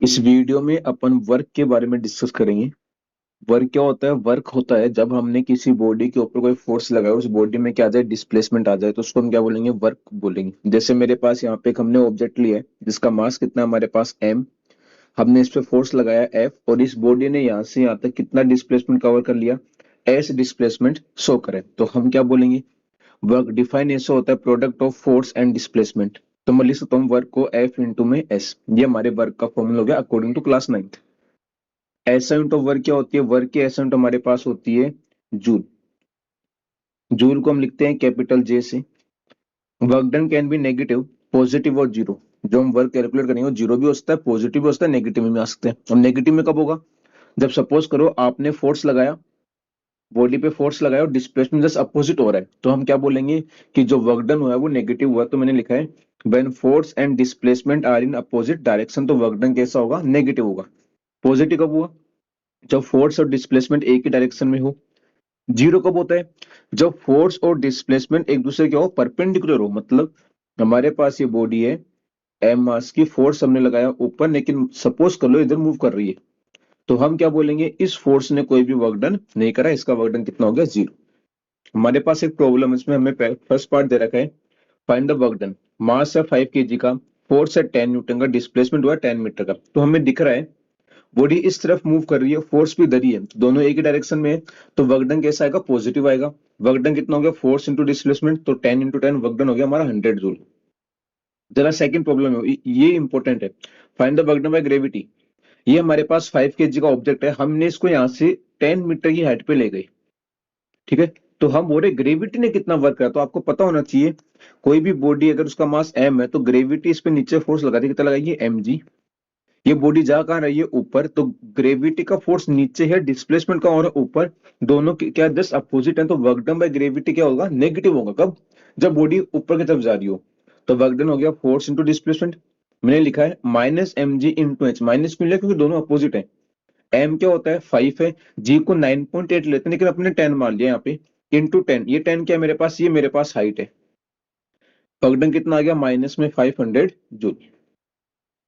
इस वीडियो में अपन वर्क के बारे में डिस्कस करेंगे। वर्क क्या होता है? वर्क होता है जब हमने किसी बॉडी के ऊपर कोई फोर्स लगाया, उस बॉडी में क्या आ जाए, डिस्प्लेसमेंट आ जाए, तो उसको हम क्या बोलेंगे? वर्क बोलेंगे। जैसे मेरे पास यहाँ पे एक हमने ऑब्जेक्ट लिया है जिसका मास कितना है हमारे पास m। हमने इस पे फोर्स लगाया f और इस बॉडी ने यहाँ से यहाँ तक कितना डिस्प्लेसमेंट कवर कर लिया, s डिस्प्लेसमेंट शो करे, तो हम क्या बोलेंगे? वर्क डिफाइन ऐसे होता है, product of force and displacement. तो मैं लिख सकता हूँ वर्क को F इंटू में S। ये हमारे वर्क का फॉर्मूला हो गया according to class 9th। SI unit of work क्या होती है? वर्क की एसआई यूनिट हमारे पास होती है जूल। जूल को हम लिखते हैं कैपिटल जे से। Work done can be negative, positive और जीरो। जो हम वर्क कैलकुलेट करेंगे वो जीरो भी हो सकता है, पॉजिटिव भी हो सकता है, नेगेटिव में आ सकते हैं। और नेगेटिव में कब होगा? जब सपोज करो आपने फोर्स लगाया, बॉडी पे फोर्स लगाया और डिस्प्लेसमेंट जस्ट अपोजिट हो रहा है, तो हम क्या बोलेंगे कि जो वर्क डन हुआ है वो नेगेटिव हुआ है। तो मैंने लिखा है when force and displacement are in opposite direction, तो वर्क डन कैसा होगा? नेगेटिव होगा। पॉजिटिव कब हुआ? जब फोर्स और डिस्प्लेसमेंट एक ही डायरेक्शन में हो। जीरो कब होता है? जब फोर्स और डिस्प्लेसमेंट एक दूसरे के हो, परपेंडिकुलर हो। मतलब हमारे पास ये बॉडी है, एम मास की, फोर्स हमने लगाया ऊपर, लेकिन सपोज कर लो इधर मूव कर रही है, तो हम क्या बोलेंगे? इस फोर्स ने कोई भी वर्क डन नहीं करा, इसका वर्क डन कितना हो गया? जीरो। हमारे पास एक प्रॉब्लम है, इसमें हमें फर्स्ट पार्ट दे रखा है, फाइंड द वर्क डन। मास है 5 kg का, फोर्स है 10 न्यूटन का, डिस्प्लेसमेंट हुआ है 10 मीटर का। तो हमें दिख रहा है बॉडी इस तरफ मूव कर रही है, फोर्स भी इधर ही है, दोनों एक ही डायरेक्शन में है। तो वर्क डन कैसा आएगा? पॉजिटिव आएगा। वर्क डन कितना हो गया? फोर्स इंटू डिस्प्लेसमेंट, तो 10 इंटू 10 वर्क डन हो गया हमारा 100 जूल। जरा सेकंड प्रॉब्लम है, ये इंपॉर्टेंट है। Find the work done by gravity. ये हमारे पास 5 kg का ऑब्जेक्ट है, हमने इसको यहाँ से 10 मीटर की हाइट पे ले गए, ठीक है। तो हम बोल रहे ग्रेविटी ने कितना वर्क करा, तो आपको पता होना चाहिए कोई भी बॉडी अगर उसका मास m है तो ग्रेविटी इस पे नीचे फोर्स लगाती है, कितना लगाएगी? mg। ये बॉडी जा कहाँ रही है? ऊपर, तो ग्रेविटी का फोर्स नीचे है, डिस्प्लेसमेंट का और ऊपर, दोनों क्या जस्ट अपोजिट है, तो वर्क डन बाय ग्रेविटी क्या होगा? नेगेटिव होगा। कब? जब बॉडी ऊपर की तरफ जा रही हो। तो वर्क डन हो गया फोर्स इंटू डिस्प्लेसमेंट। मैंने लिखा है minus m g into h. Minus क्यों लिया? क्योंकि दोनों अपोजिट है। एम क्या होता है? 5 है। जी को 9.8 लेते हैं, लेकिन अपने 10 मान लिया यहाँ पे। इंटू 10, ये 10 क्या है मेरे पास? ये मेरे पास हाइट है। वर्क डन कितना आ गया? माइनस में 500 जूल।